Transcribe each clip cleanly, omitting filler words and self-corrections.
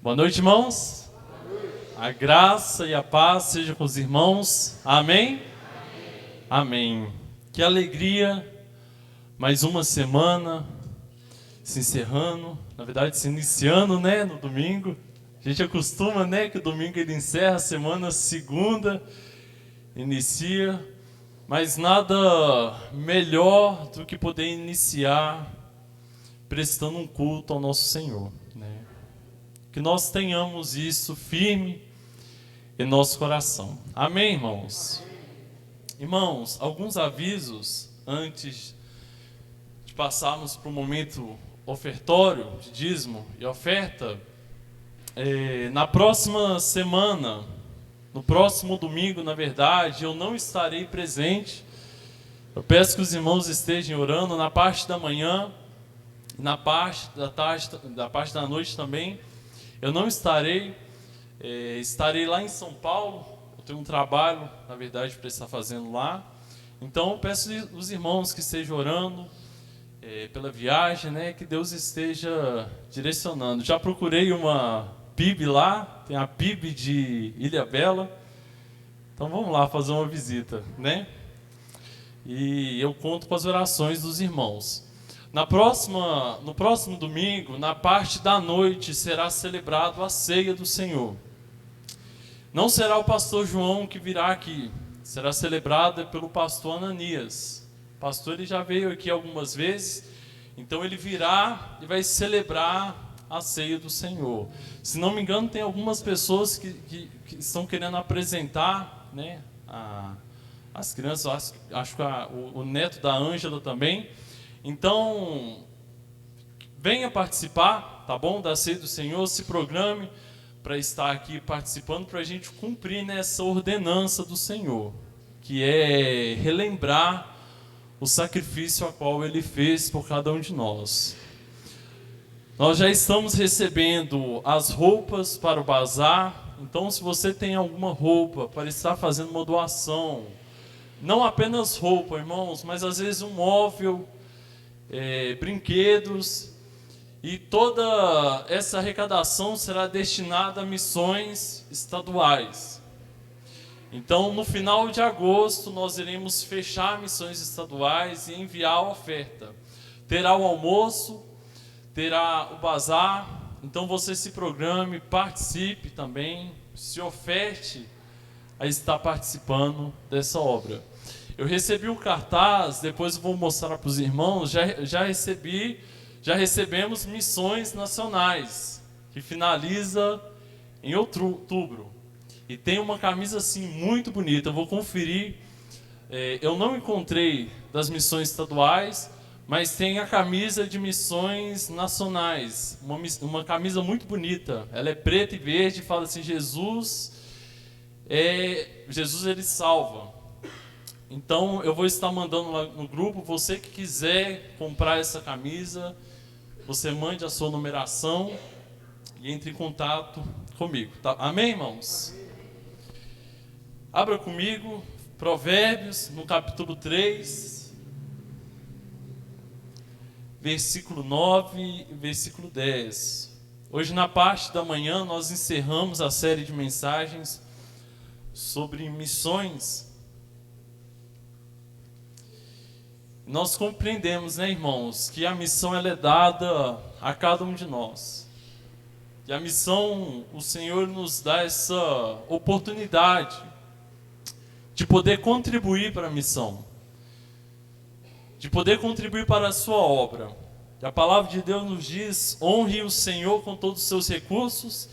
Boa noite, irmãos. A graça e a paz seja com os irmãos. Amém? Amém. Que alegria, mais uma semana se encerrando, na verdade se iniciando, né, no domingo. A gente acostuma, né, que o domingo ele encerra a semana, segunda inicia, mas nada melhor do que poder iniciar prestando um culto ao nosso Senhor, né? Que nós tenhamos isso firme em nosso coração. Amém, irmãos? Irmãos, alguns avisos antes de passarmos para o momento ofertório, de dízimo e oferta. Na próxima semana, no próximo domingo, na verdade, eu não estarei presente. Eu peço que os irmãos estejam orando na parte da manhã, na parte da tarde, da parte da noite também. Eu não estarei, estarei lá em São Paulo. Eu tenho um trabalho, na verdade, para estar fazendo lá. Então, eu peço os irmãos que estejam orando pela viagem, né, que Deus esteja direcionando. Já procurei uma PIB lá, tem a PIB de Ilhabela. Então, vamos lá fazer uma visita, né? E eu conto com as orações dos irmãos. No próximo domingo, na parte da noite, será celebrado a ceia do Senhor. Não será o pastor João que virá aqui, será celebrada pelo pastor Ananias. O pastor ele já veio aqui algumas vezes, então ele virá e vai celebrar a ceia do Senhor. Se não me engano, tem algumas pessoas que estão querendo apresentar, né, as crianças, acho que o neto da Ângela também. Então, venha participar, tá bom? Da ceia do Senhor, se programe para estar aqui participando, para a gente cumprir nessa ordenança do Senhor, que é relembrar o sacrifício a qual Ele fez por cada um de nós. Nós já estamos recebendo as roupas para o bazar, então se você tem alguma roupa para estar fazendo uma doação, não apenas roupa, irmãos, mas às vezes um móvel, brinquedos, e toda essa arrecadação será destinada a missões estaduais. Então, no final de agosto, nós iremos fechar missões estaduais e enviar a oferta. Terá o almoço, terá o bazar, então você se programe, participe também, se oferte a estar participando dessa obra. Eu recebi o cartaz, depois eu vou mostrar para os irmãos, já recebemos missões nacionais, que finaliza em outubro. E tem uma camisa assim muito bonita, eu vou conferir. Eu não encontrei das missões estaduais, mas tem a camisa de missões nacionais, uma camisa muito bonita. Ela é preta e verde, fala assim, Jesus ele salva. Então, eu vou estar mandando lá no grupo, você que quiser comprar essa camisa, você mande a sua numeração e entre em contato comigo. Tá? Amém, irmãos? Abra comigo, Provérbios, no capítulo 3, versículo 9 e versículo 10. Hoje, na parte da manhã, nós encerramos a série de mensagens sobre missões. Nós compreendemos, né, irmãos, que a missão ela é dada a cada um de nós. E a missão, o Senhor nos dá essa oportunidade de poder contribuir para a missão, de poder contribuir para a sua obra. E a palavra de Deus nos diz: honre o Senhor com todos os seus recursos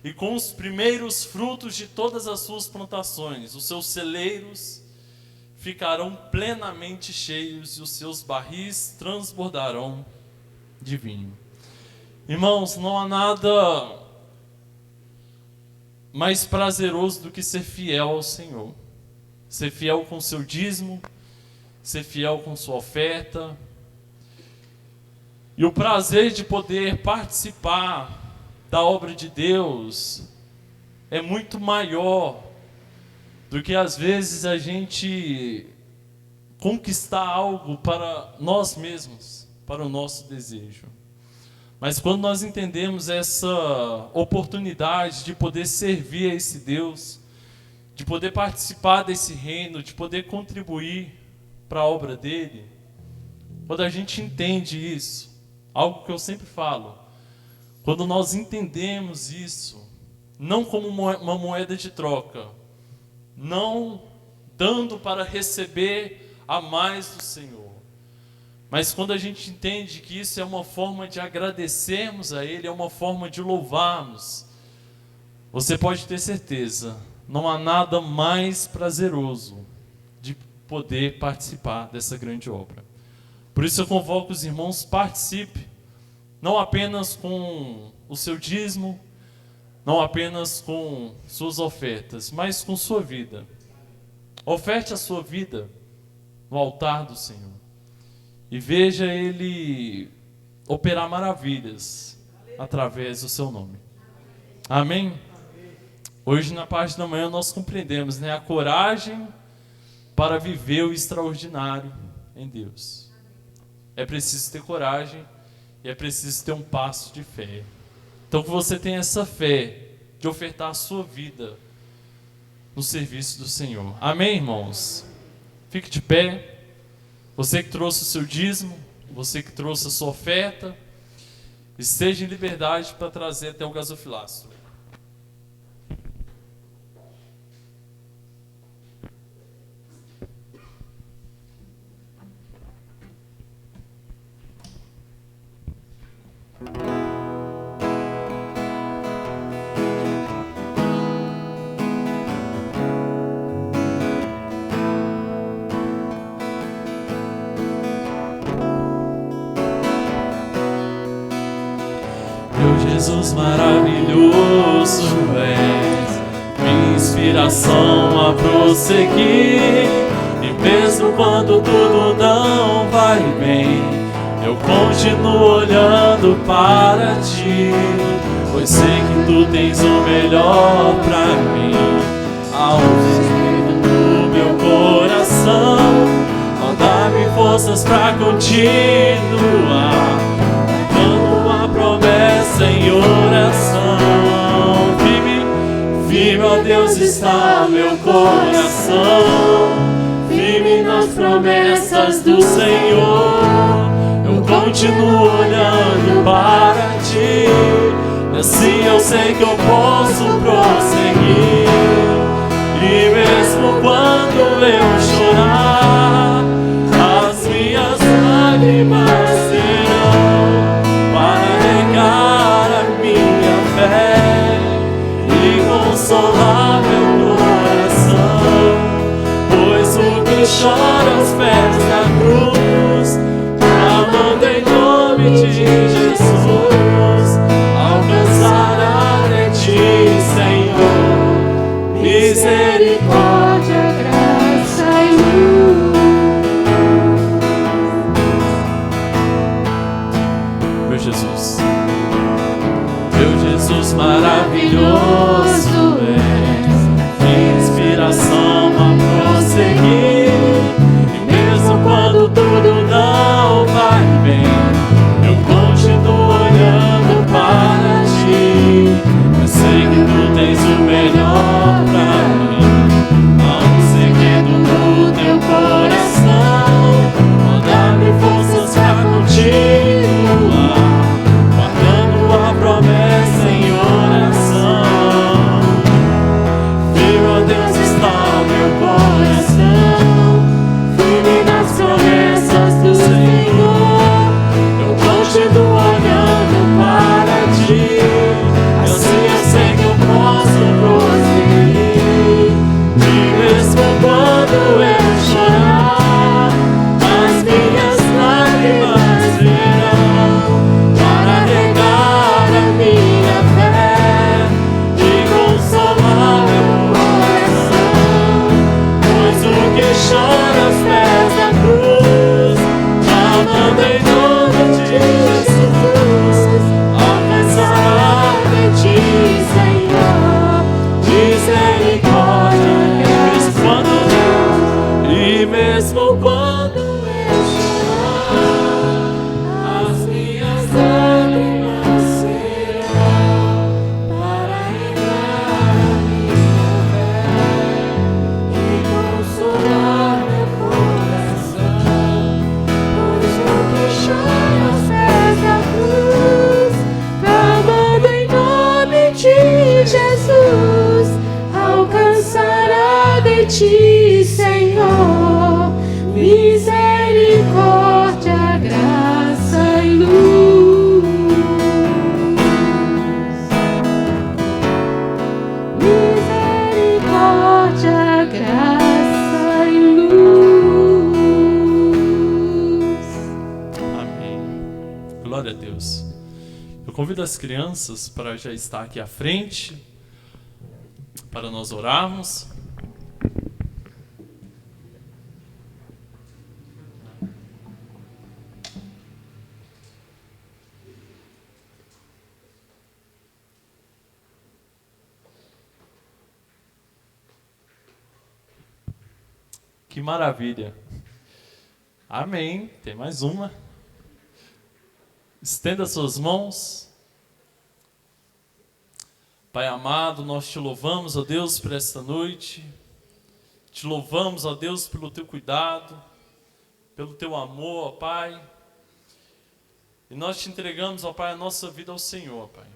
e com os primeiros frutos de todas as suas plantações. Os seus celeiros ficarão plenamente cheios e os seus barris transbordarão de vinho. Irmãos, não há nada mais prazeroso do que ser fiel ao Senhor. Ser fiel com o seu dízimo, ser fiel com sua oferta. E o prazer de poder participar da obra de Deus é muito maior do que às vezes a gente conquistar algo para nós mesmos, para o nosso desejo. Mas quando nós entendemos essa oportunidade de poder servir a esse Deus, de poder participar desse reino, de poder contribuir para a obra dele, quando a gente entende isso, algo que eu sempre falo, quando nós entendemos isso, não como uma moeda de troca, não dando para receber a mais do Senhor, mas quando a gente entende que isso é uma forma de agradecermos a Ele, é uma forma de louvarmos, você pode ter certeza, não há nada mais prazeroso de poder participar dessa grande obra. Por isso eu convoco os irmãos, participe, não apenas com o seu dízimo, não apenas com suas ofertas, mas com sua vida. Oferte a sua vida no altar do Senhor e veja Ele operar maravilhas através do seu nome. Amém? Hoje na parte da manhã nós compreendemos, a coragem para viver o extraordinário em Deus. É preciso ter coragem e é preciso ter um passo de fé. Então que você tenha essa fé de ofertar a sua vida no serviço do Senhor. Amém, irmãos? Fique de pé. Você que trouxe o seu dízimo, você que trouxe a sua oferta, esteja em liberdade para trazer até o gasofilácio. Jesus maravilhoso és, minha inspiração a prosseguir. E mesmo quando tudo não vai bem, eu continuo olhando para ti, pois sei que tu tens o melhor pra mim. Ao desejo do meu coração, ó, dá-me forças pra continuar, a promessa em oração. Firme, ó Deus, está meu coração, firme nas promessas do Senhor. Eu continuo olhando para ti, assim eu sei que eu posso prosseguir. E mesmo quando eu chorar, as minhas lágrimas serão para negar a minha fé e consolar meu coração, pois o que chora aos pés da cruz, clamando em nome de Jesus, alcançará de ti, Senhor, misericórdia, graça e luz. Jesus, meu Jesus maravilhoso és, minha inspiração a prosseguir. E mesmo quando tudo não vai bem, eu continuo olhando para ti, eu sei que tu tens o melhor pra mim. Ao segredo do teu coração, ó, dá-me forças pra continuar, promessa em oração. ti, Senhor, misericórdia, graça e luz. Misericórdia, graça e luz. Amém. Glória a Deus. Eu convido as crianças para já estar aqui à frente, para nós orarmos. Que maravilha. Amém. Tem mais uma. Estenda suas mãos. Pai amado, nós te louvamos, ó Deus, por esta noite. Te louvamos, ó Deus, pelo teu cuidado, pelo teu amor, ó Pai. E nós te entregamos, ó Pai, a nossa vida ao Senhor, ó Pai.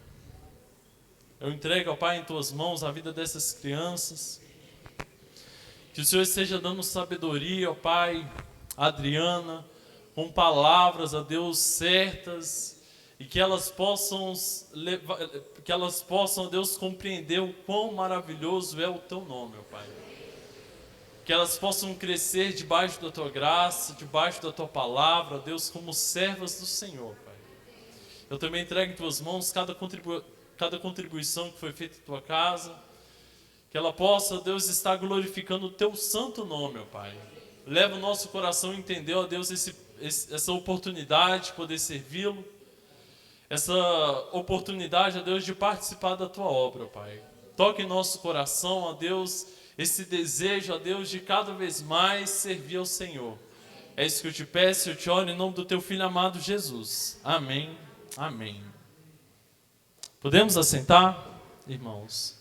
Eu entrego, ó Pai, em tuas mãos a vida dessas crianças. Que o Senhor esteja dando sabedoria, ó Pai, a Adriana, com palavras, ó Deus, certas, e que elas possam, ó Deus, compreender o quão maravilhoso é o Teu nome, ó Pai. Que elas possam crescer debaixo da Tua graça, debaixo da Tua palavra, ó Deus, como servas do Senhor, Pai. Eu também entrego em Tuas mãos cada contribuição que foi feita em Tua casa, que ela possa, ó Deus, estar glorificando o Teu santo nome, ó Pai. Leva o nosso coração a entender, ó Deus, essa oportunidade de poder servi-lo, essa oportunidade, ó Deus, de participar da Tua obra, ó Pai. Toque em nosso coração, ó Deus, esse desejo, ó Deus, de cada vez mais servir ao Senhor. É isso que eu te peço e eu te oro em nome do Teu Filho amado Jesus. Amém, amém. Podemos assentar, irmãos?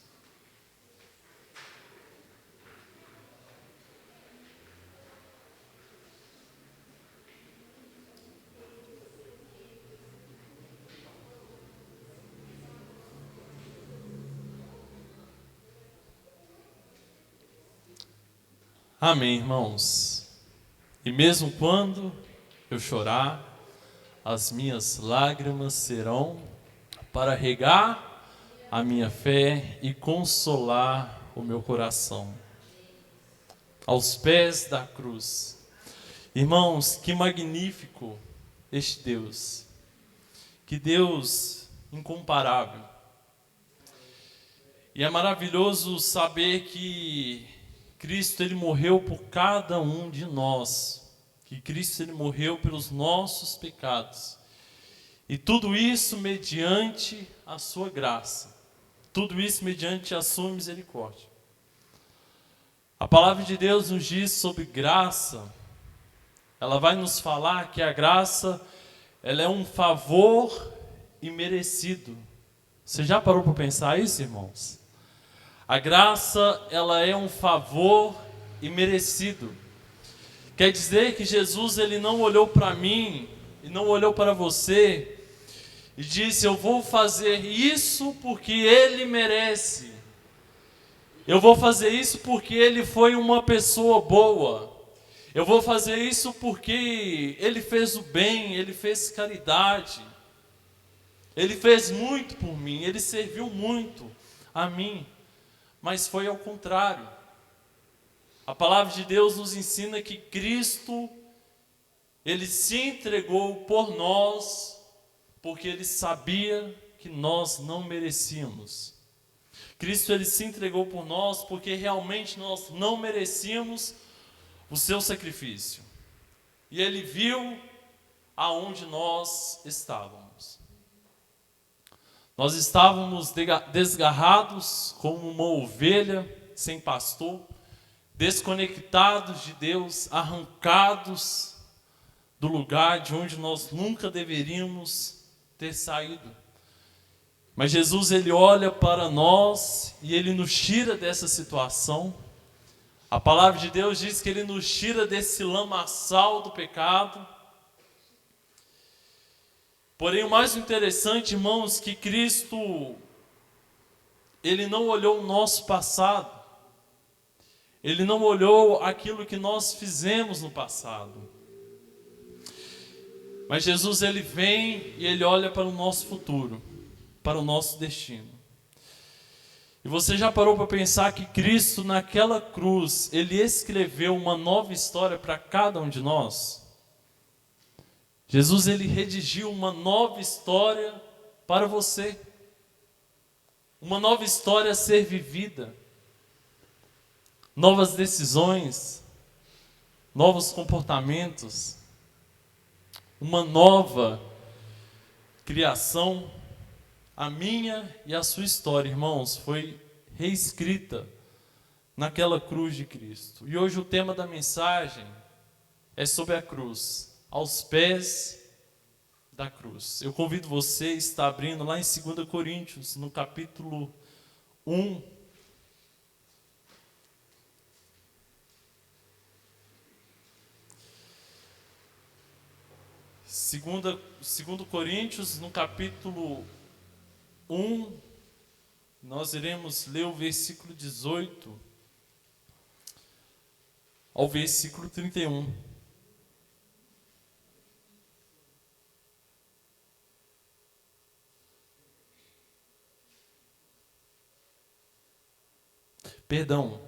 Amém, irmãos. E mesmo quando eu chorar, as minhas lágrimas serão para regar a minha fé e consolar o meu coração. Aos pés da cruz. Irmãos, que magnífico este Deus. Que Deus incomparável. E é maravilhoso saber que Cristo, Ele morreu por cada um de nós. Que Cristo, Ele morreu pelos nossos pecados. E tudo isso mediante a sua graça. Tudo isso mediante a sua misericórdia. A palavra de Deus nos diz sobre graça. Ela vai nos falar que a graça, ela é um favor imerecido. Você já parou para pensar isso, irmãos? A graça, ela é um favor imerecido. Quer dizer que Jesus, Ele não olhou para mim e não olhou para você e disse: eu vou fazer isso porque Ele merece. Eu vou fazer isso porque Ele foi uma pessoa boa. Eu vou fazer isso porque Ele fez o bem, Ele fez caridade. Ele fez muito por mim, Ele serviu muito a mim. Mas foi ao contrário. A palavra de Deus nos ensina que Cristo, Ele se entregou por nós, porque Ele sabia que nós não merecíamos. Cristo, Ele se entregou por nós, porque realmente nós não merecíamos o seu sacrifício. E Ele viu aonde nós estávamos. Nós estávamos desgarrados como uma ovelha sem pastor, desconectados de Deus, arrancados do lugar de onde nós nunca deveríamos ter saído. Mas Jesus, Ele olha para nós e Ele nos tira dessa situação. A palavra de Deus diz que Ele nos tira desse lamaçal do pecado. Porém, o mais interessante, irmãos, que Cristo, Ele não olhou o nosso passado. Ele não olhou aquilo que nós fizemos no passado. Mas Jesus, ele vem e ele olha para o nosso futuro, para o nosso destino. E você já parou para pensar que Cristo, naquela cruz, ele escreveu uma nova história para cada um de nós? Jesus, ele redigiu uma nova história para você. Uma nova história a ser vivida. Novas decisões, novos comportamentos, uma nova criação. A minha e a sua história, irmãos, foi reescrita naquela cruz de Cristo. E hoje o tema da mensagem é sobre a cruz, aos pés da cruz. Eu convido você a estar abrindo lá em 2 Coríntios, no capítulo 1. Segundo Coríntios, no capítulo 1, nós iremos ler o versículo 18 ao versículo 31. Perdão.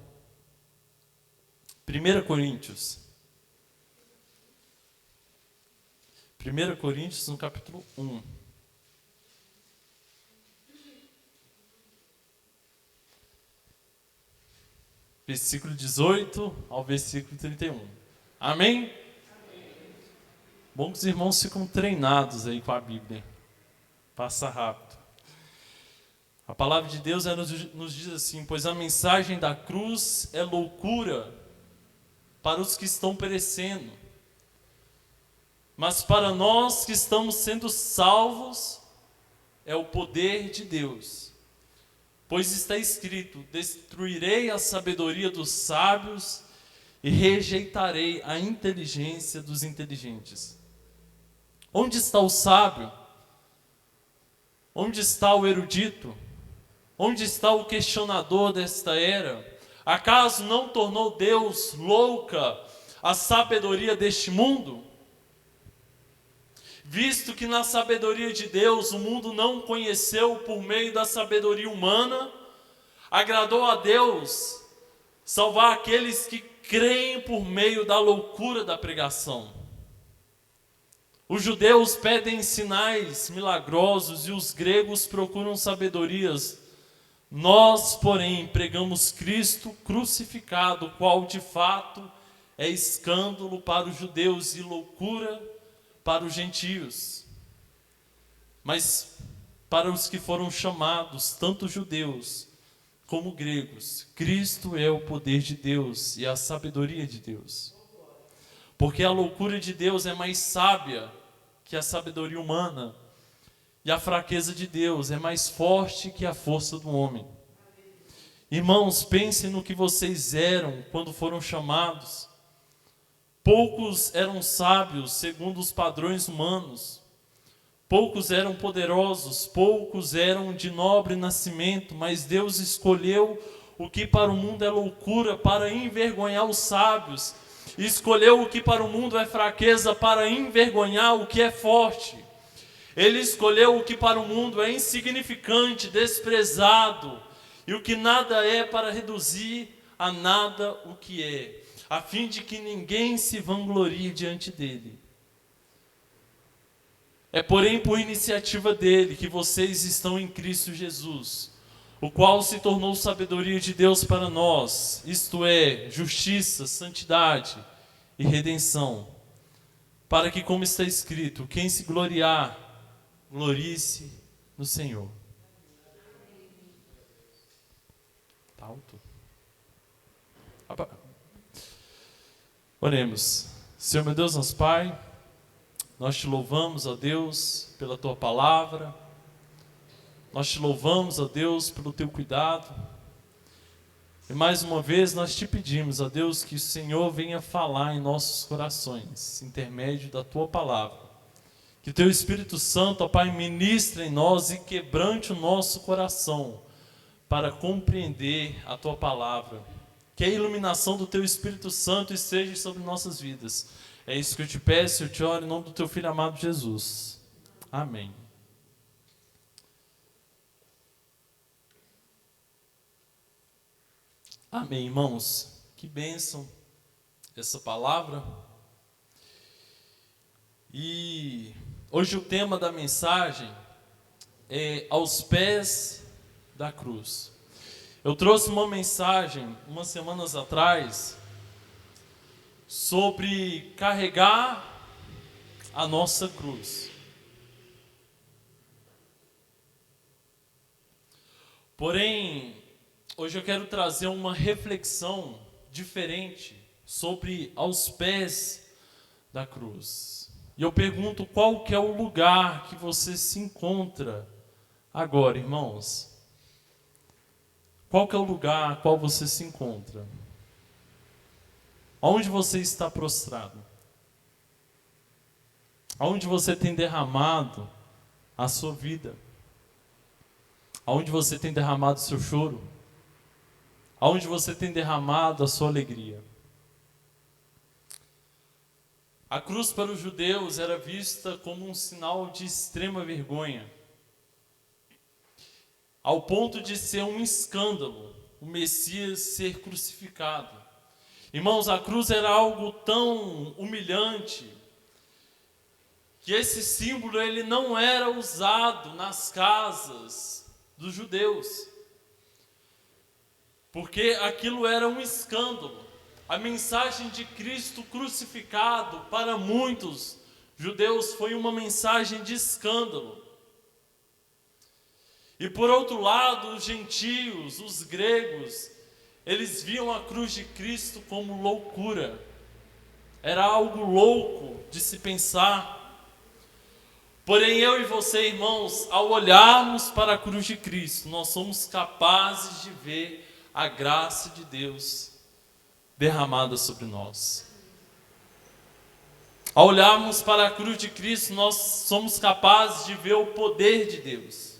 1 Coríntios. 1 Coríntios, no capítulo 1. Versículo 18 ao versículo 31. Amém? Amém? Bom que os irmãos ficam treinados aí com a Bíblia. Passa rápido. A palavra de Deus nos diz assim: pois a mensagem da cruz é loucura para os que estão perecendo, mas para nós que estamos sendo salvos é o poder de Deus. Pois está escrito: destruirei a sabedoria dos sábios e rejeitarei a inteligência dos inteligentes. Onde está o sábio? Onde está o erudito? Onde está o questionador desta era? Acaso não tornou Deus louca a sabedoria deste mundo? Visto que na sabedoria de Deus o mundo não conheceu por meio da sabedoria humana, agradou a Deus salvar aqueles que creem por meio da loucura da pregação. Os judeus pedem sinais milagrosos e os gregos procuram sabedorias. Nós, porém, pregamos Cristo crucificado, o qual de fato é escândalo para os judeus e loucura para os gentios. Mas para os que foram chamados, tanto judeus como gregos, Cristo é o poder de Deus e a sabedoria de Deus. Porque a loucura de Deus é mais sábia que a sabedoria humana, e a fraqueza de Deus é mais forte que a força do homem. Irmãos, pensem no que vocês eram quando foram chamados. Poucos eram sábios segundo os padrões humanos. Poucos eram poderosos, poucos eram de nobre nascimento, mas Deus escolheu o que para o mundo é loucura para envergonhar os sábios. E escolheu o que para o mundo é fraqueza para envergonhar o que é forte. Ele escolheu o que para o mundo é insignificante, desprezado, e o que nada é para reduzir a nada o que é, a fim de que ninguém se vanglorie diante dele. É porém por iniciativa dele que vocês estão em Cristo Jesus, o qual se tornou sabedoria de Deus para nós, isto é, justiça, santidade e redenção, para que, como está escrito, quem se gloriar, glorie-se no Senhor. Tá alto? Oremos. Senhor meu Deus, nosso Pai, nós te louvamos, ó Deus, pela tua palavra. Nós te louvamos, ó Deus, pelo teu cuidado. E mais uma vez nós te pedimos, ó Deus, que o Senhor venha falar em nossos corações, intermédio da tua palavra. Que o teu Espírito Santo, ó Pai, ministre em nós e quebrante o nosso coração para compreender a tua palavra. que a iluminação do Teu Espírito Santo esteja sobre nossas vidas. É isso que eu te peço, eu te oro em nome do Teu Filho amado Jesus. Amém. Amém, irmãos. Que bênção essa palavra. E hoje o tema da mensagem é aos pés da cruz. Eu trouxe uma mensagem umas semanas atrás sobre carregar a nossa cruz. Porém, hoje eu quero trazer uma reflexão diferente sobre aos pés da cruz. E eu pergunto qual que é o lugar que você se encontra agora, irmãos? Qual que é o lugar a qual você se encontra? Onde você está prostrado? Aonde você tem derramado a sua vida? Aonde você tem derramado o seu choro? Aonde você tem derramado a sua alegria? A cruz para os judeus era vista como um sinal de extrema vergonha, ao ponto de ser um escândalo o Messias ser crucificado. Irmãos, a cruz era algo tão humilhante que esse símbolo ele não era usado nas casas dos judeus, porque aquilo era um escândalo. A mensagem de Cristo crucificado para muitos judeus foi uma mensagem de escândalo. E por outro lado, os gentios, os gregos, eles viam a cruz de Cristo como loucura. Era algo louco de se pensar. Porém, eu e você, irmãos, ao olharmos para a cruz de Cristo, nós somos capazes de ver a graça de Deus derramada sobre nós. Ao olharmos para a cruz de Cristo, nós somos capazes de ver o poder de Deus.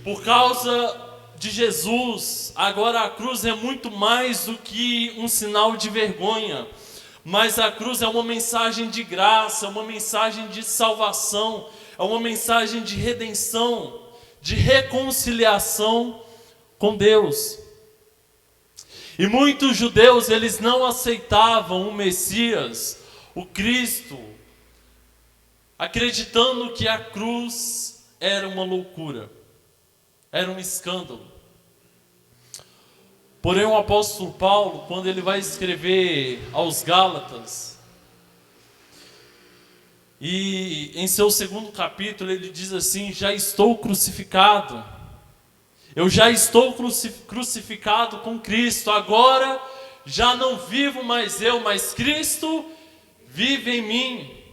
Por causa de Jesus, agora a cruz é muito mais do que um sinal de vergonha, mas a cruz é uma mensagem de graça, é uma mensagem de salvação, é uma mensagem de redenção, de reconciliação com Deus. E muitos judeus, eles não aceitavam o Messias, o Cristo, acreditando que a cruz era uma loucura, era um escândalo. Porém, o apóstolo Paulo, quando ele vai escrever aos Gálatas, e em seu segundo capítulo ele diz assim: já estou crucificado, eu já estou crucificado com Cristo, agora já não vivo mais eu, mas Cristo vive em mim.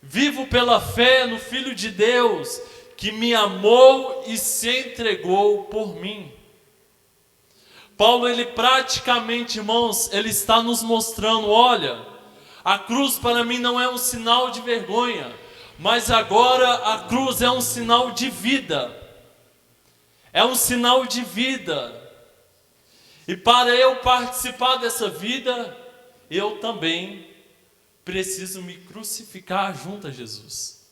Vivo pela fé no Filho de Deus, que me amou e se entregou por mim. Paulo, ele praticamente, irmãos, ele está nos mostrando, olha, a cruz para mim não é um sinal de vergonha, mas agora a cruz é um sinal de vida. É um sinal de vida. E para eu participar dessa vida, eu também preciso me crucificar junto a Jesus.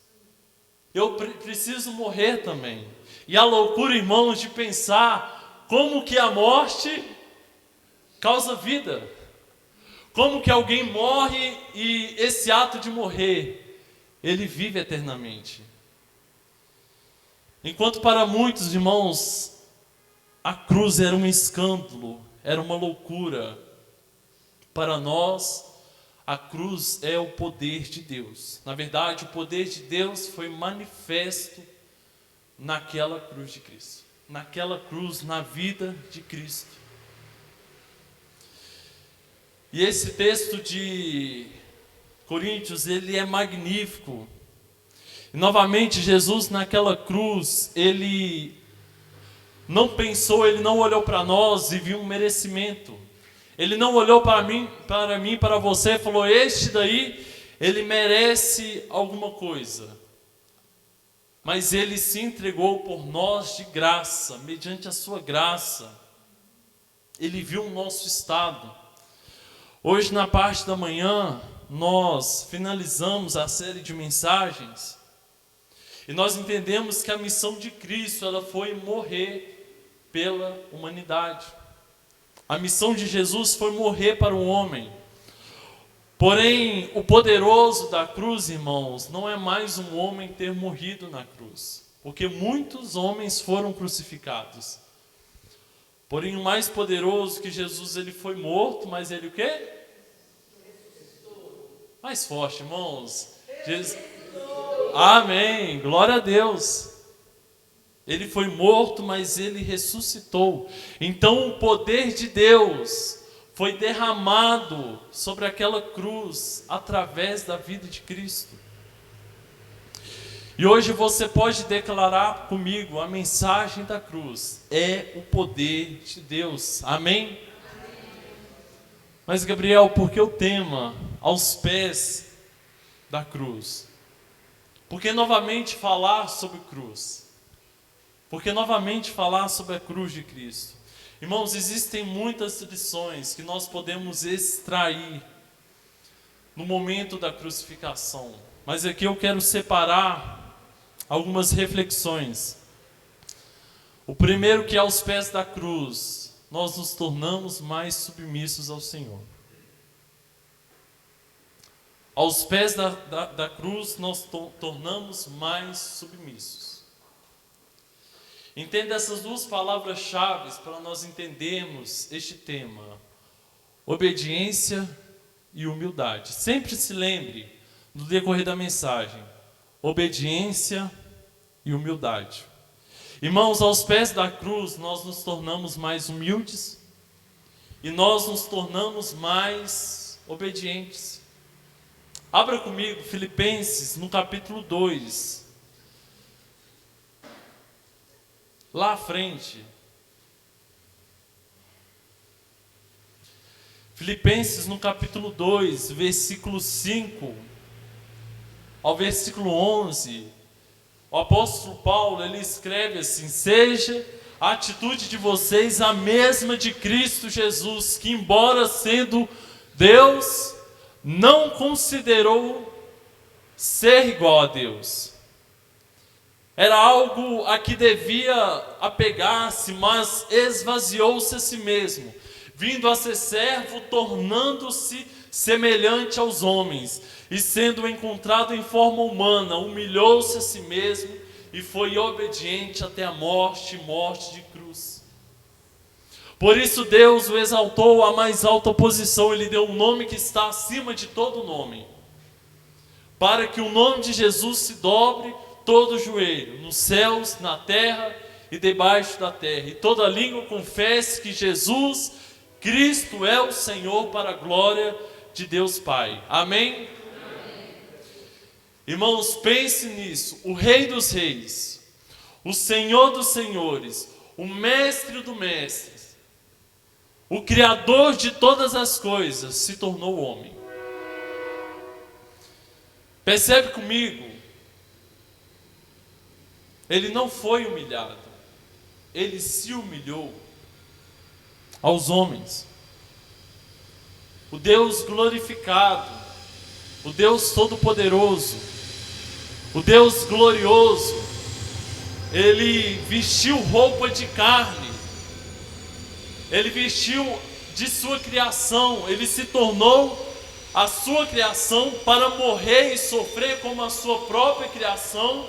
Eu preciso morrer também. E a loucura, irmãos, de pensar como que a morte causa vida. Como que alguém morre e esse ato de morrer, ele vive eternamente. Enquanto para muitos, irmãos, a cruz era um escândalo, era uma loucura. Para nós, a cruz é o poder de Deus. Na verdade, o poder de Deus foi manifesto naquela cruz de Cristo. Naquela cruz, na vida de Cristo. E esse texto de Coríntios, ele é magnífico. E novamente, Jesus naquela cruz, ele não pensou, ele não olhou para nós e viu um merecimento. Ele não olhou para mim, para você e falou: este daí, ele merece alguma coisa. Mas ele se entregou por nós de graça, mediante a sua graça. Ele viu o nosso estado. Hoje, na parte da manhã, nós finalizamos a série de mensagens e nós entendemos que a missão de Cristo, ela foi morrer pela humanidade. A missão de Jesus foi morrer para o homem. Porém, o poderoso da cruz, irmãos, não é mais um homem ter morrido na cruz, porque muitos homens foram crucificados. Porém, o mais poderoso que Jesus, ele foi morto, mas ele o quê? Mais forte, irmãos. Amém, glória a Deus. Ele foi morto, mas ele ressuscitou. Então o poder de Deus foi derramado sobre aquela cruz através da vida de Cristo. E hoje você pode declarar comigo: a mensagem da cruz é o poder de Deus. Amém? Mas Gabriel, por que o tema aos pés da cruz? Por que novamente falar sobre cruz? Por que novamente falar sobre a cruz de Cristo? Irmãos, existem muitas lições que nós podemos extrair no momento da crucificação. Mas aqui eu quero separar algumas reflexões. O primeiro, que aos pés da cruz nós nos tornamos mais submissos ao Senhor. Aos pés da cruz nós tornamos mais submissos. Entenda essas duas palavras-chave para nós entendermos este tema: obediência e humildade. Sempre se lembre, no decorrer da mensagem, obediência e humildade. Irmãos, aos pés da cruz nós nos tornamos mais humildes e nós nos tornamos mais obedientes. Abra comigo Filipenses no capítulo 2. Lá à frente. Filipenses no capítulo 2, versículo 5 ao versículo 11. O apóstolo Paulo, ele escreve assim: seja a atitude de vocês a mesma de Cristo Jesus, que embora sendo Deus, não considerou ser igual a Deus. Era algo a que devia apegar-se, mas esvaziou-se a si mesmo, vindo a ser servo, tornando-se semelhante aos homens, e sendo encontrado em forma humana, humilhou-se a si mesmo e foi obediente até a morte de cruz. Por isso Deus o exaltou à mais alta posição, Ele deu um nome que está acima de todo nome, para que o nome de Jesus se dobre todo o joelho, nos céus, na terra e debaixo da terra, e toda língua confesse que Jesus Cristo é o Senhor, para a glória de Deus Pai. Amém? Irmãos, pense nisso: o Rei dos Reis, o Senhor dos Senhores, o Mestre dos Mestres, o Criador de todas as coisas, se tornou homem. Percebe comigo? Ele não foi humilhado, ele se humilhou aos homens. O Deus glorificado, o Deus todo-poderoso, o Deus glorioso, Ele vestiu roupa de carne, Ele vestiu de sua criação, Ele se tornou a sua criação para morrer e sofrer como a sua própria criação,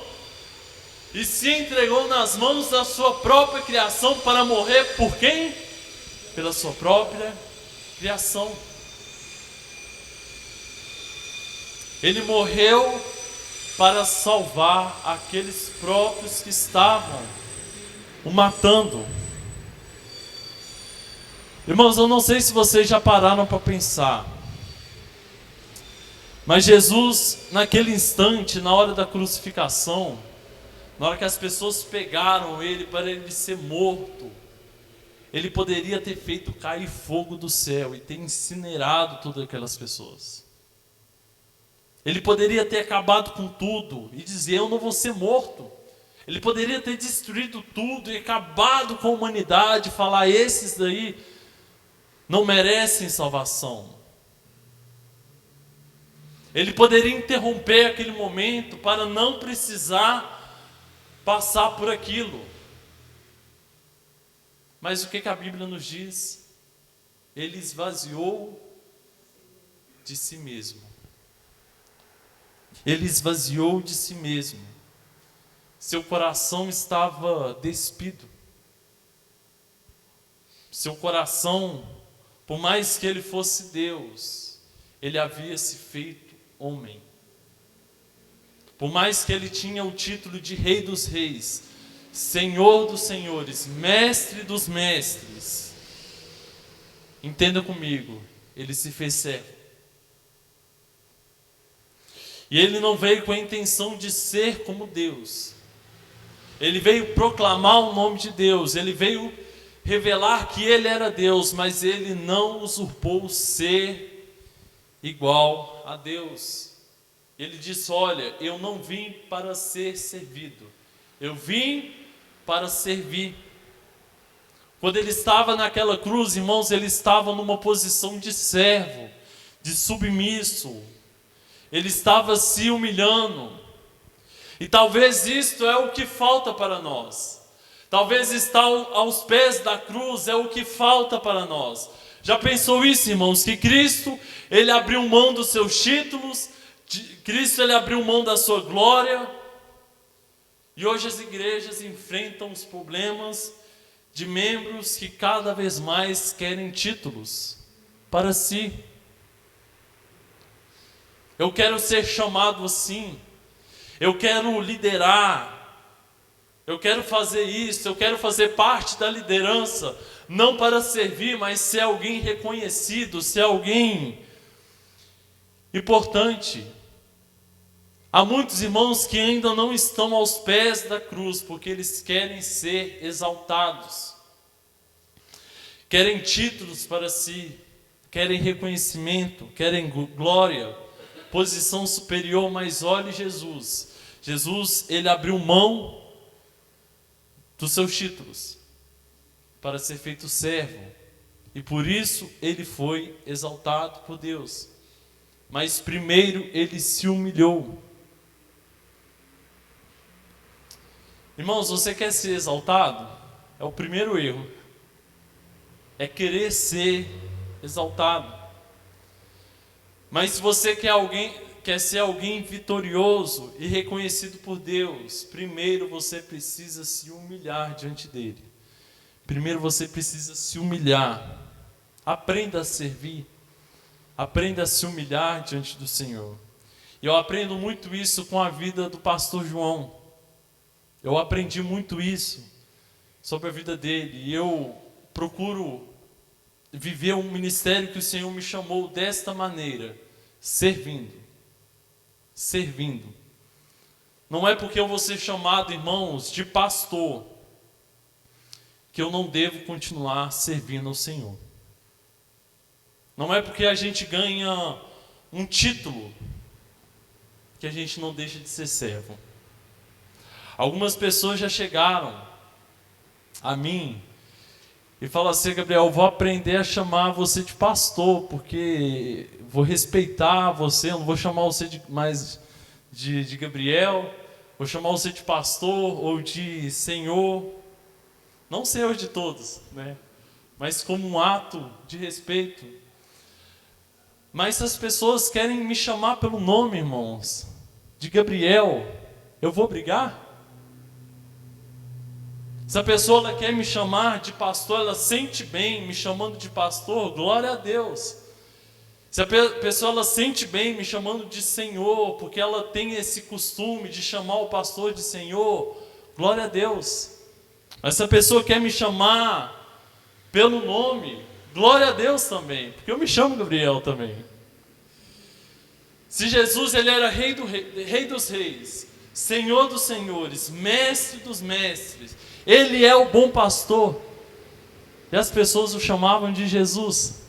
e se entregou nas mãos da sua própria criação para morrer por quem? Pela sua própria criação. Ele morreu para salvar aqueles próprios que estavam o matando. Irmãos, eu não sei se vocês já pararam para pensar, mas Jesus, naquele instante, na hora da crucificação, na hora que as pessoas pegaram ele para ele ser morto, ele poderia ter feito cair fogo do céu e ter incinerado todas aquelas pessoas. Ele poderia ter acabado com tudo e dizer: eu não vou ser morto. Ele poderia ter destruído tudo e acabado com a humanidade, falar: esses daí não merecem salvação. Ele poderia interromper aquele momento para não precisar passar por aquilo. Mas o que a Bíblia nos diz? Ele esvaziou de si mesmo. Ele esvaziou de si mesmo. Seu coração estava despido. Seu coração, por mais que ele fosse Deus, ele havia se feito homem. Por mais que ele tinha o título de Rei dos Reis, Senhor dos Senhores, Mestre dos Mestres, entenda comigo, ele se fez servo. E ele não veio com a intenção de ser como Deus. Ele veio proclamar o nome de Deus, ele veio revelar que ele era Deus, mas ele não usurpou ser igual a Deus. Ele disse: olha, eu não vim para ser servido, eu vim para servir. Quando ele estava naquela cruz, irmãos, ele estava numa posição de servo, de submisso. Ele estava se humilhando. E talvez isto é o que falta para nós. Talvez estar aos pés da cruz é o que falta para nós. Já pensou isso, irmãos? Que Cristo, ele abriu mão dos seus títulos, Cristo, ele abriu mão da sua glória. E hoje as igrejas enfrentam os problemas de membros que cada vez mais querem títulos para si. Eu quero ser chamado assim. Eu quero liderar. Eu quero fazer isso. Eu quero fazer parte da liderança. Não para servir, mas ser alguém reconhecido, ser alguém importante. Há muitos irmãos que ainda não estão aos pés da cruz, porque eles querem ser exaltados. Querem títulos para si, querem reconhecimento, querem glória, posição superior, mas olhe Jesus. Jesus, ele abriu mão dos seus títulos para ser feito servo, e por isso ele foi exaltado por Deus. Mas primeiro ele se humilhou. Irmãos, você quer ser exaltado? É o primeiro erro. É querer ser exaltado. Mas se você quer ser alguém vitorioso e reconhecido por Deus, primeiro você precisa se humilhar diante dele. Primeiro você precisa se humilhar. Aprenda a servir. Aprenda a se humilhar diante do Senhor. E eu aprendo muito isso com a vida do pastor João. Eu aprendi muito isso sobre a vida dele. E eu procuro viver um ministério que o Senhor me chamou desta maneira. Servindo. Servindo. Não é porque eu vou ser chamado, irmãos, de pastor, que eu não devo continuar servindo ao Senhor. Não é porque a gente ganha um título que a gente não deixa de ser servo. Algumas pessoas já chegaram a mim e falam assim: Gabriel, eu vou aprender a chamar você de pastor, porque vou respeitar você, eu não vou chamar você mais de Gabriel, vou chamar você de pastor ou de senhor. Não senhor de todos, né? Mas como um ato de respeito. Mas se as pessoas querem me chamar pelo nome, irmãos, de Gabriel, eu vou brigar? Se a pessoa ela quer me chamar de pastor, ela sente bem me chamando de pastor, glória a Deus. Se a pessoa ela sente bem me chamando de Senhor, porque ela tem esse costume de chamar o pastor de Senhor, glória a Deus. Mas se a pessoa quer me chamar pelo nome, glória a Deus também, porque eu me chamo Gabriel também. Se Jesus ele era rei dos reis, Senhor dos senhores, Mestre dos mestres, ele é o bom pastor. E as pessoas o chamavam de Jesus.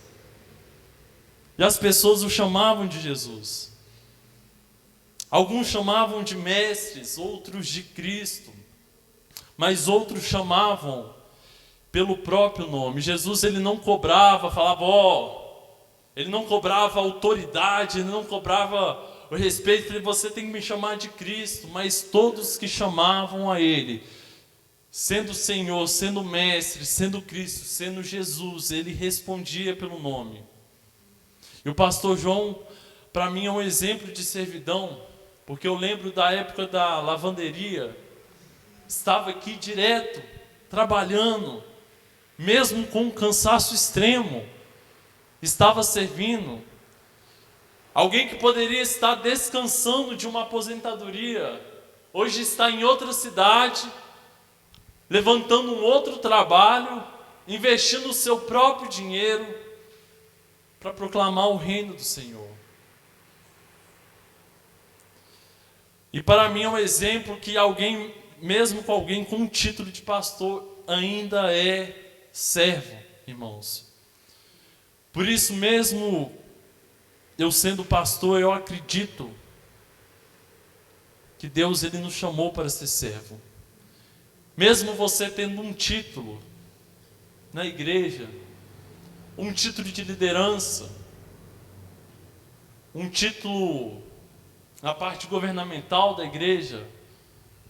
E as pessoas o chamavam de Jesus. Alguns chamavam de mestres, outros de Cristo. Mas outros chamavam pelo próprio nome. Jesus, ele não cobrava, falava, ele não cobrava autoridade, ele não cobrava o respeito, ele, você tem que me chamar de Cristo, mas todos que chamavam a ele, sendo Senhor, sendo Mestre, sendo Cristo, sendo Jesus, ele respondia pelo nome. E o pastor João, para mim, é um exemplo de servidão, porque eu lembro da época da lavanderia, estava aqui direto, trabalhando, mesmo com um cansaço extremo, estava servindo. Alguém que poderia estar descansando de uma aposentadoria, hoje está em outra cidade, levantando um outro trabalho, investindo o seu próprio dinheiro para proclamar o reino do Senhor. E para mim é um exemplo que alguém, mesmo com alguém com um título de pastor, ainda é servo, irmãos. Por isso mesmo, eu sendo pastor, eu acredito que Deus, ele nos chamou para ser servo. Mesmo você tendo um título na igreja, um título de liderança, um título na parte governamental da igreja,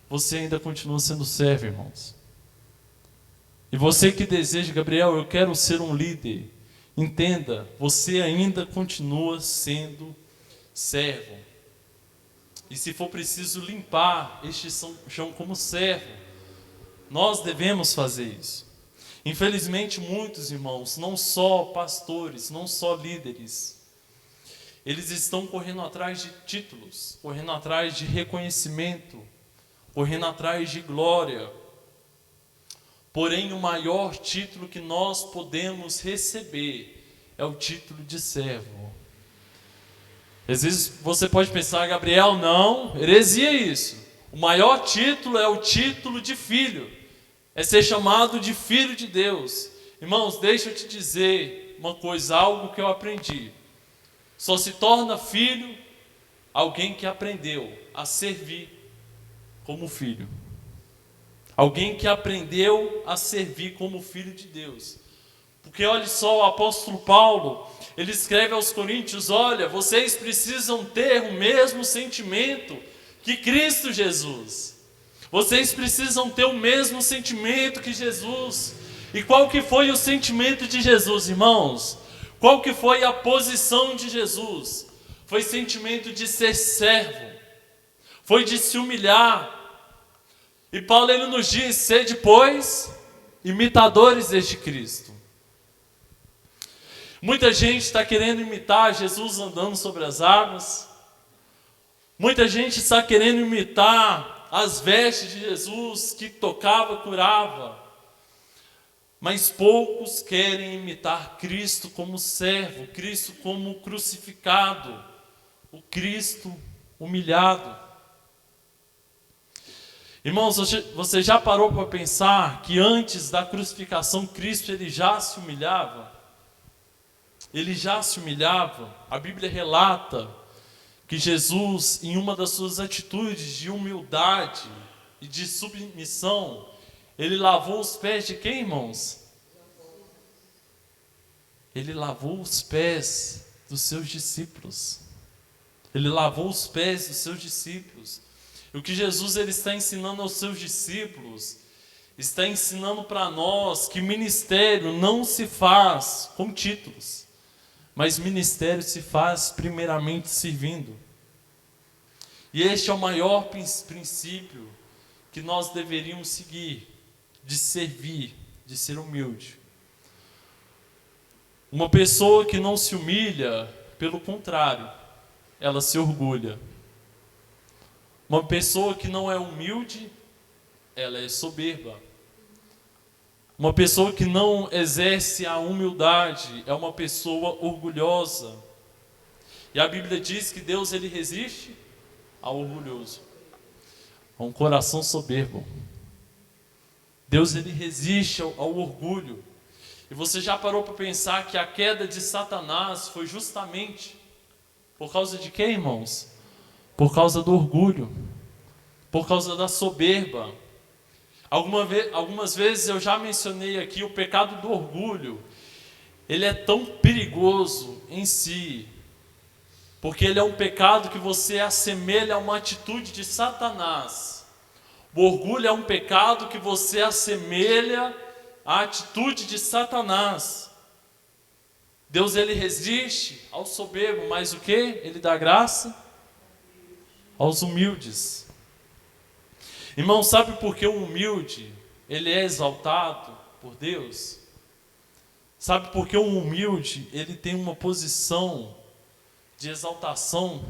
você ainda continua sendo servo, irmãos. E você que deseja, Gabriel, eu quero ser um líder, entenda, você ainda continua sendo servo. E se for preciso limpar este chão como servo, nós devemos fazer isso. Infelizmente, muitos irmãos, não só pastores, não só líderes, eles estão correndo atrás de títulos, correndo atrás de reconhecimento, correndo atrás de glória. Porém, o maior título que nós podemos receber é o título de servo. Às vezes você pode pensar, Gabriel, não, heresia isso. O maior título é o título de filho, é ser chamado de filho de Deus. Irmãos, deixa eu te dizer uma coisa, algo que eu aprendi. Só se torna filho alguém que aprendeu a servir como filho. Alguém que aprendeu a servir como filho de Deus. Porque olha só, o apóstolo Paulo, ele escreve aos Coríntios, olha, vocês precisam ter o mesmo sentimento que Cristo Jesus. Vocês precisam ter o mesmo sentimento que Jesus. E qual que foi o sentimento de Jesus, irmãos? Qual que foi a posição de Jesus? Foi sentimento de ser servo. Foi de se humilhar. E Paulo, ele nos diz, sede, pois, imitadores deste Cristo. Muita gente está querendo imitar Jesus andando sobre as águas. Muita gente está querendo imitar as vestes de Jesus que tocava, curava. Mas poucos querem imitar Cristo como servo, Cristo como crucificado, o Cristo humilhado. Irmãos, você já parou para pensar que antes da crucificação Cristo ele já se humilhava? Ele já se humilhava. A Bíblia relata que Jesus, em uma das suas atitudes de humildade e de submissão, ele lavou os pés de quem, irmãos? Ele lavou os pés dos seus discípulos. Ele lavou os pés dos seus discípulos. E o que Jesus ele está ensinando aos seus discípulos, está ensinando para nós que ministério não se faz com títulos, mas ministério se faz primeiramente servindo. E este é o maior princípio que nós deveríamos seguir, de servir, de ser humilde. Uma pessoa que não se humilha, pelo contrário, ela se orgulha. Uma pessoa que não é humilde, ela é soberba. Uma pessoa que não exerce a humildade é uma pessoa orgulhosa. E a Bíblia diz que Deus ele resiste ao orgulhoso, a um coração soberbo. Deus ele resiste ao orgulho. E você já parou para pensar que a queda de Satanás foi justamente por causa de quê, irmãos? Por causa do orgulho, por causa da soberba. Algumas vezes eu já mencionei aqui o pecado do orgulho. Ele é tão perigoso em si, porque ele é um pecado que você assemelha a uma atitude de Satanás. O orgulho é um pecado que você assemelha à atitude de Satanás. Deus, ele resiste ao soberbo, mas o que? Ele dá graça aos humildes. Irmão, sabe por que o humilde, ele é exaltado por Deus? Sabe por que o humilde, ele tem uma posição de exaltação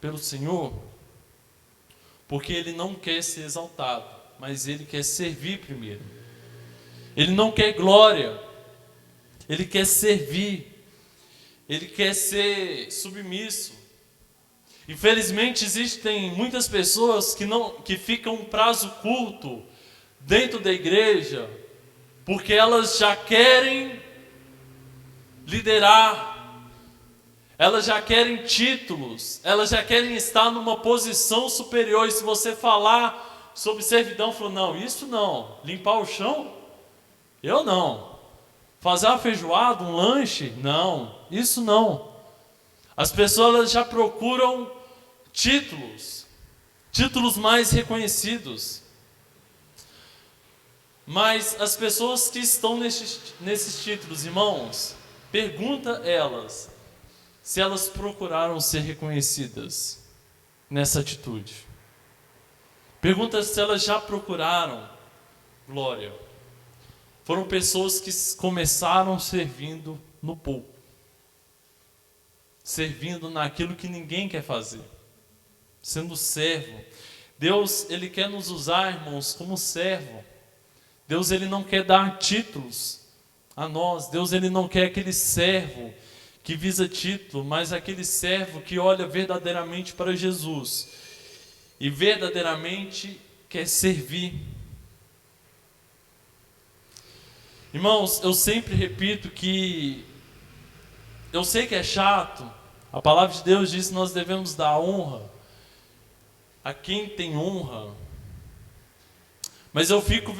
pelo Senhor? Porque ele não quer ser exaltado, mas ele quer servir primeiro. Ele não quer glória, ele quer servir, ele quer ser submisso. Infelizmente existem muitas pessoas que ficam um prazo curto dentro da igreja, porque elas já querem liderar, elas já querem títulos, elas já querem estar numa posição superior. E se você falar sobre servidão, falou, não, isso não. Limpar o chão? Eu não. Fazer uma feijoada, um lanche? Não, isso não. As pessoas já procuram títulos mais reconhecidos. Mas as pessoas que estão nesses títulos, irmãos, pergunta elas se elas procuraram ser reconhecidas nessa atitude. Pergunta se elas já procuraram glória. Foram pessoas que começaram servindo no pouco, servindo naquilo que ninguém quer fazer, sendo servo. Deus, ele quer nos usar, irmãos, como servo. Deus, ele não quer dar títulos a nós. Deus, ele não quer aquele servo que visa título, mas aquele servo que olha verdadeiramente para Jesus e verdadeiramente quer servir. Irmãos, eu sempre repito que eu sei que é chato. A palavra de Deus diz que nós devemos dar honra a quem tem honra. Mas eu fico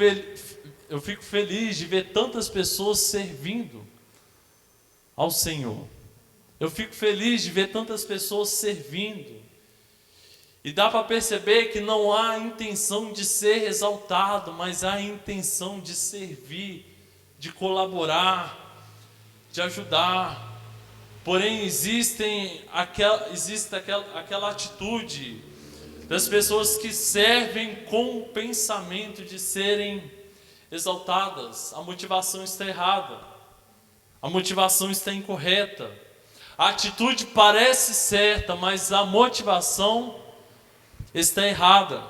feliz de ver tantas pessoas servindo ao Senhor. Eu fico feliz de ver tantas pessoas servindo. E dá para perceber que não há intenção de ser exaltado, mas há intenção de servir, de colaborar, de ajudar. Porém, existe aquela atitude das pessoas que servem com o pensamento de serem exaltadas. A motivação está errada. A motivação está incorreta. A atitude parece certa, mas a motivação está errada.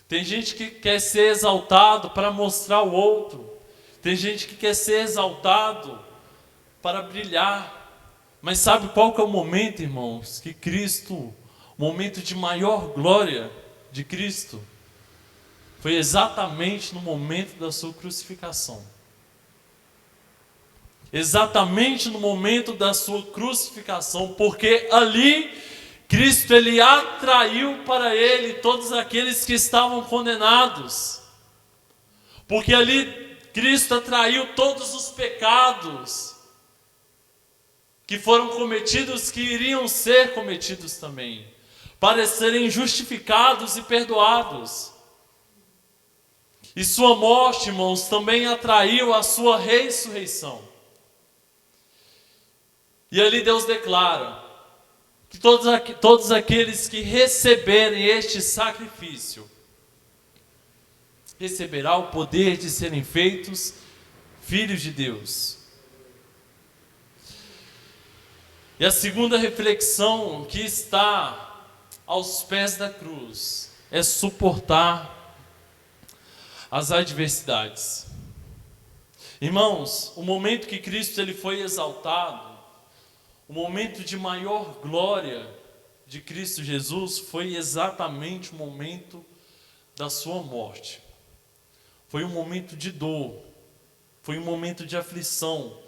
Tem gente que quer ser exaltado para mostrar ao outro. Tem gente que quer ser exaltado para brilhar. Mas sabe qual que é o momento, irmãos? Que Cristo, o momento de maior glória de Cristo, foi exatamente no momento da sua crucificação. Exatamente no momento da sua crucificação, porque ali Cristo, ele atraiu para ele todos aqueles que estavam condenados. Porque ali Cristo atraiu todos os pecados que foram cometidos, que iriam ser cometidos também, para serem justificados e perdoados. E sua morte, irmãos, também atraiu a sua ressurreição. E ali Deus declara que todos aqueles que receberem este sacrifício receberá o poder de serem feitos filhos de Deus. E a segunda reflexão que está aos pés da cruz é suportar as adversidades. Irmãos, o momento que Cristo ele foi exaltado, o momento de maior glória de Cristo Jesus foi exatamente o momento da sua morte. Foi um momento de dor, foi um momento de aflição.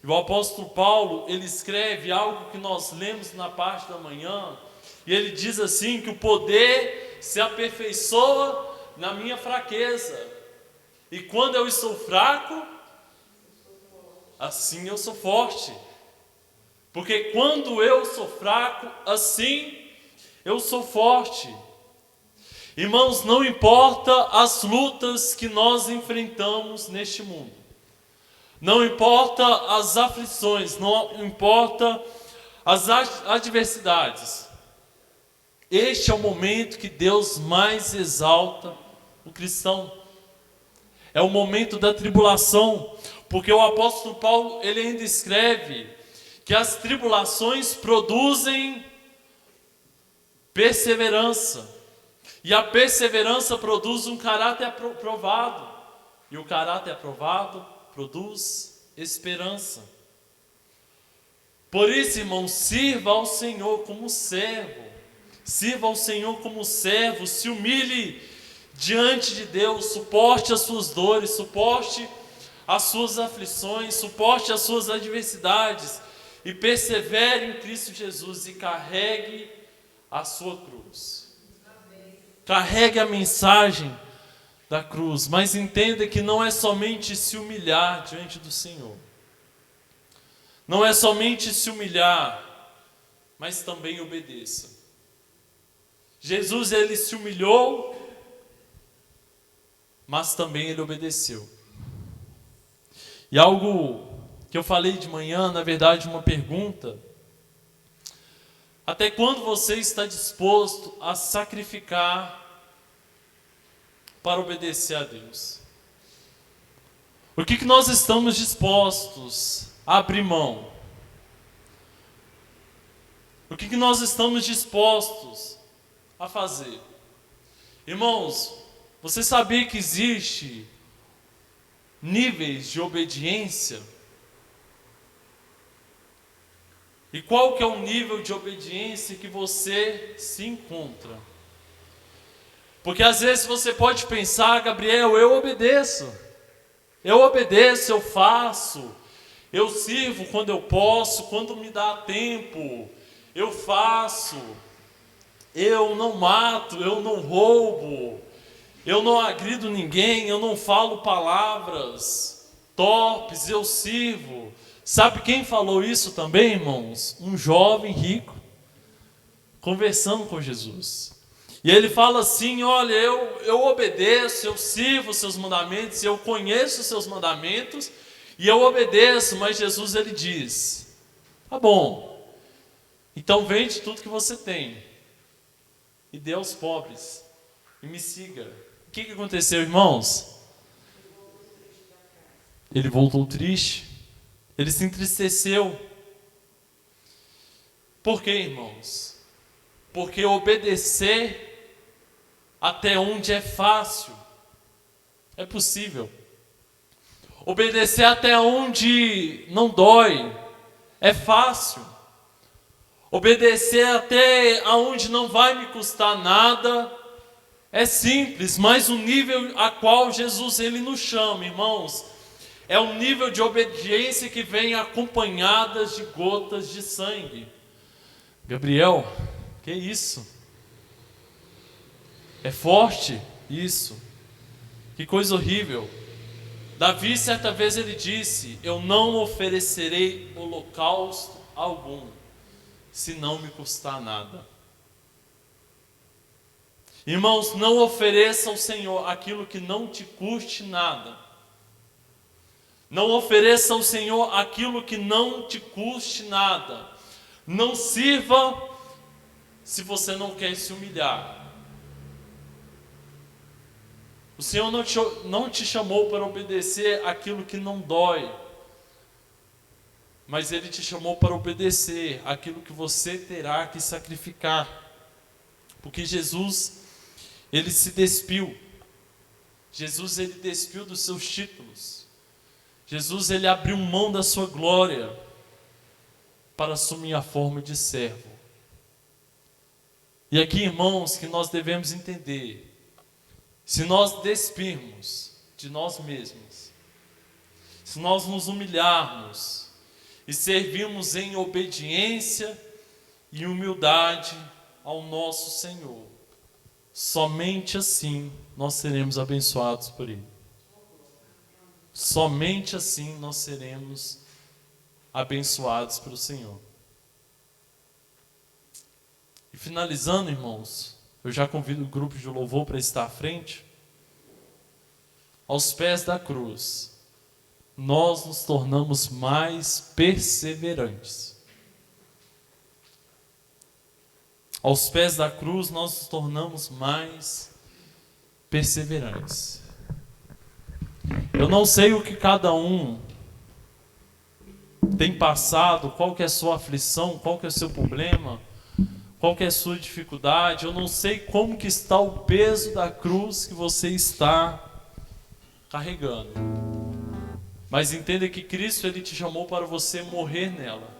E o apóstolo Paulo, ele escreve algo que nós lemos na parte da manhã, e ele diz assim, que o poder se aperfeiçoa na minha fraqueza. E quando eu estou fraco, assim eu sou forte. Porque quando eu sou fraco, assim eu sou forte. Irmãos, não importa as lutas que nós enfrentamos neste mundo. Não importa as aflições, não importa as adversidades. Este é o momento que Deus mais exalta o cristão. É o momento da tribulação, porque o apóstolo Paulo, ele ainda escreve que as tribulações produzem perseverança. E a perseverança produz um caráter aprovado. E o caráter aprovado produz esperança. Por isso, irmão, sirva ao Senhor como servo. Sirva ao Senhor como servo, se humilhe diante de Deus, suporte as suas dores, suporte as suas aflições, suporte as suas adversidades e persevere em Cristo Jesus e carregue a sua cruz. Carregue a mensagem da cruz, mas entenda que não é somente se humilhar diante do Senhor. Não é somente se humilhar, mas também obedeça. Jesus, ele se humilhou, mas também ele obedeceu. E algo que eu falei de manhã, na verdade, uma pergunta: até quando você está disposto a sacrificar para obedecer a Deus? O que nós estamos dispostos a abrir mão? O que nós estamos dispostos a fazer? Irmãos, você sabia que existe níveis de obediência? E qual que é o nível de obediência que você se encontra? Porque às vezes você pode pensar: Gabriel, eu obedeço, eu faço, eu sirvo quando eu posso, quando me dá tempo, eu faço, eu não mato, eu não roubo, eu não agrido ninguém, eu não falo palavras torpes, eu sirvo. Sabe quem falou isso também, irmãos? Um jovem rico, conversando com Jesus. E ele fala assim: olha, eu obedeço, eu sirvo os seus mandamentos, eu conheço os seus mandamentos, e eu obedeço. Mas Jesus, ele diz: tá bom, então vende tudo que você tem, e dê aos pobres, e me siga. O que aconteceu, irmãos? Ele voltou triste. Ele se entristeceu. Por quê, irmãos? Porque obedecer até onde é fácil é possível. Obedecer até onde não dói é fácil. Obedecer até onde não vai me custar nada é simples. Mas o nível a qual Jesus ele nos chama, irmãos, é um nível de obediência que vem acompanhadas de gotas de sangue. Gabriel, que isso? É forte isso. Que coisa horrível. Davi, certa vez, ele disse: eu não oferecerei holocausto algum, se não me custar nada. Irmãos, não ofereça ao Senhor aquilo que não te custe nada. Não ofereça ao Senhor aquilo que não te custe nada. Não sirva se você não quer se humilhar. O Senhor não te chamou para obedecer aquilo que não dói, mas Ele te chamou para obedecer aquilo que você terá que sacrificar. Porque Jesus, Ele se despiu. Jesus, Ele despiu dos seus títulos. Jesus, ele abriu mão da sua glória para assumir a forma de servo. E aqui, irmãos, que nós devemos entender: se nós despirmos de nós mesmos, se nós nos humilharmos e servirmos em obediência e humildade ao nosso Senhor, Somente assim nós seremos abençoados por Ele. Somente assim nós seremos abençoados pelo Senhor. E finalizando, irmãos, eu já convido o grupo de louvor para estar à frente. Aos pés da cruz, nós nos tornamos mais perseverantes. Aos pés da cruz, nós nos tornamos mais perseverantes. Eu não sei o que cada um tem passado, qual que é a sua aflição, qual que é o seu problema, qual que é a sua dificuldade. Eu não sei como que está o peso da cruz que você está carregando. Mas entenda que Cristo, Ele te chamou para você morrer nela.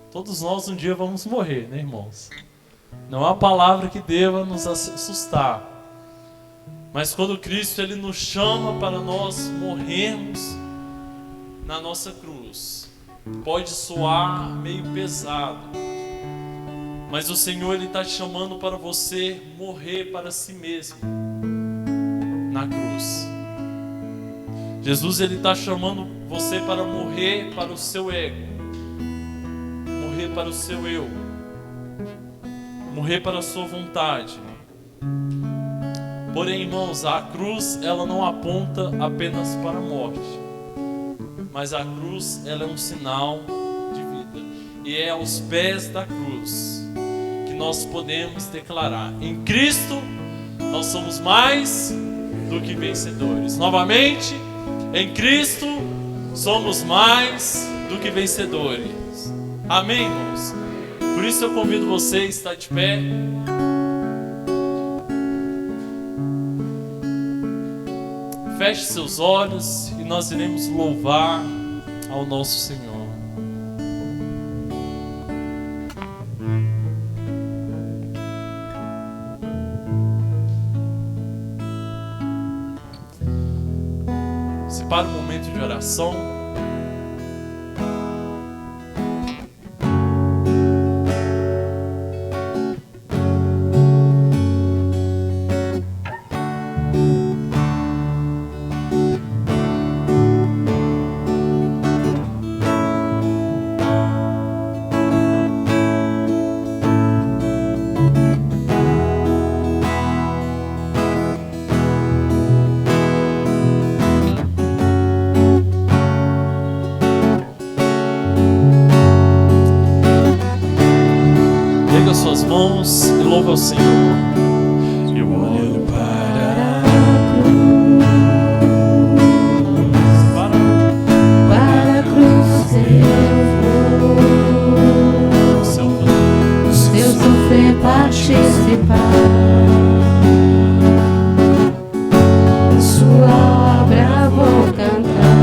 Todos nós um dia vamos morrer, né, irmãos? Não é uma palavra que deva nos assustar. Mas quando Cristo, Ele nos chama para nós morrermos na nossa cruz, pode soar meio pesado, mas o Senhor, Ele está te chamando para você morrer para si mesmo na cruz. Jesus, Ele está chamando você para morrer para o seu ego, morrer para o seu eu, morrer para a sua vontade. Porém, irmãos, a cruz, ela não aponta apenas para a morte, mas a cruz, ela é um sinal de vida. E é aos pés da cruz que nós podemos declarar: em Cristo nós somos mais do que vencedores. Novamente, em Cristo somos mais do que vencedores. Amém, irmãos? Por isso eu convido você a estar de pé. Feche seus olhos e nós iremos louvar ao nosso Senhor. Separe um momento de oração. Suas mãos e louva ao Senhor. Eu olho para a cruz eu vou, se eu sofrer participar, sua obra vou cantar.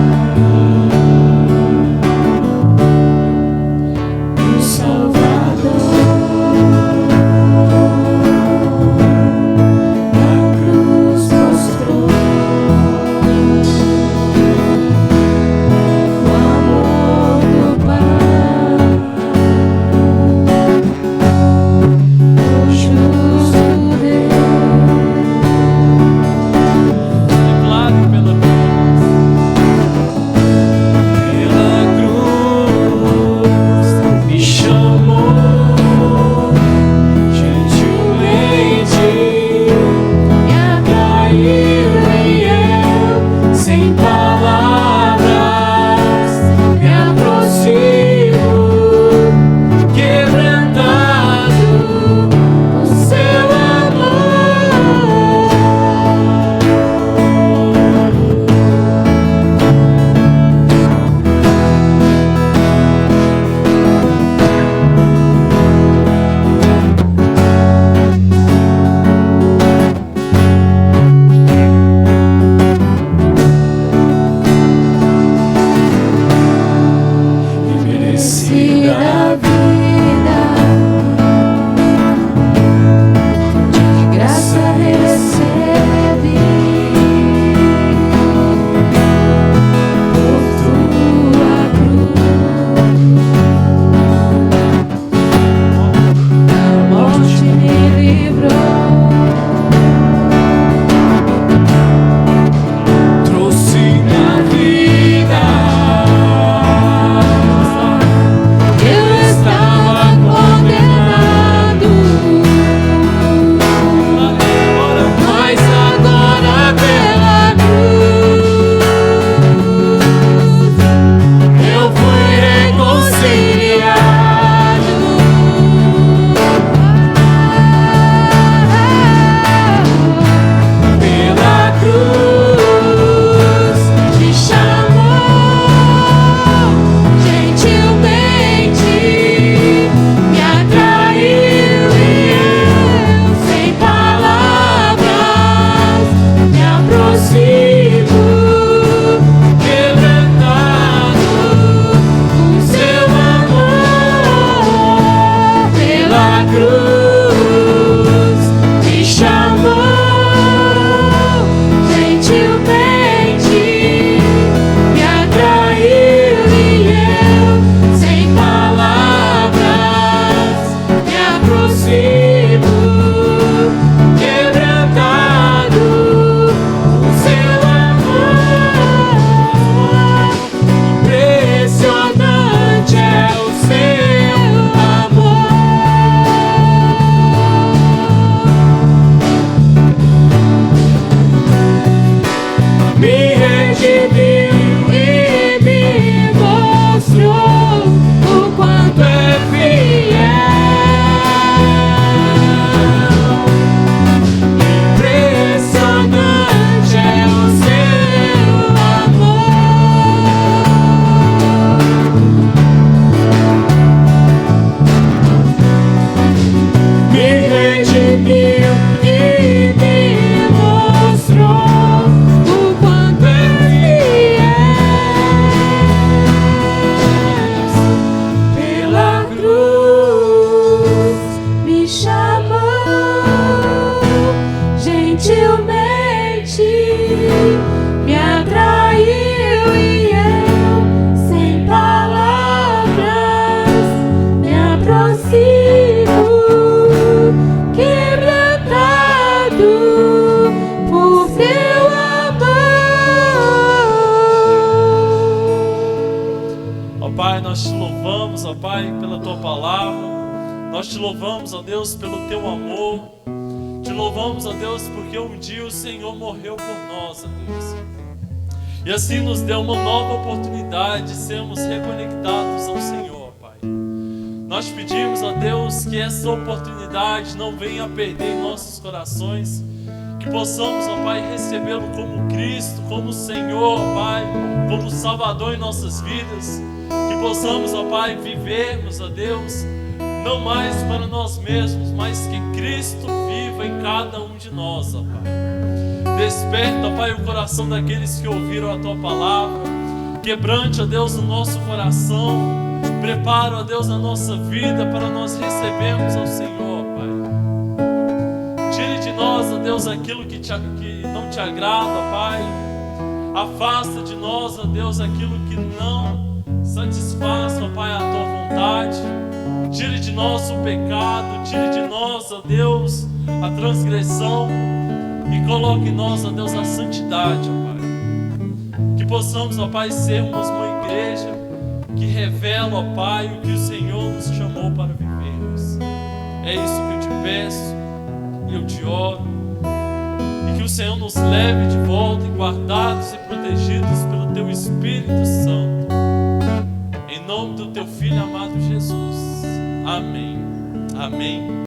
O Salvador justo gentilmente me atraiu e eu, sem palavras, me aproximo, quebrantado por teu amor. Ó Pai, nós te louvamos, ó Pai, pela tua palavra. Nós te louvamos, ó Deus, pelo teu amor. Te louvamos, ó Deus, porque um dia o Senhor morreu por nós, ó Deus. E assim nos deu uma nova oportunidade de sermos reconectados ao Senhor, Pai. Nós pedimos, ó Deus, que essa oportunidade não venha a perder em nossos corações. Que possamos, ó Pai, recebê-lo como Cristo, como Senhor, Pai, como Salvador em nossas vidas. Que possamos, ó Pai, vivermos, ó Deus, não mais para nós mesmos, mas que Cristo viva em cada um de nós, ó Pai. Desperta, ó Pai, o coração daqueles que ouviram a Tua palavra. Quebrante, ó Deus, o nosso coração. Prepara, ó Deus, a nossa vida para nós recebermos ao Senhor, Pai. Tire de nós, ó Deus, aquilo que não te agrada, Pai. Afasta de nós, ó Deus, aquilo que não satisfaz, ó Pai, a Tua vontade. Tire de nós o pecado, tire de nós, ó Deus, a transgressão e coloque em nós, ó Deus, a santidade, ó Pai. Que possamos, ó Pai, sermos uma igreja que revela, ó Pai, o que o Senhor nos chamou para vivermos. É isso que eu te peço e eu te oro. E que o Senhor nos leve de volta, guardados e protegidos pelo Teu Espírito Santo. Em nome do Teu Filho amado Jesus. Amém. Amém.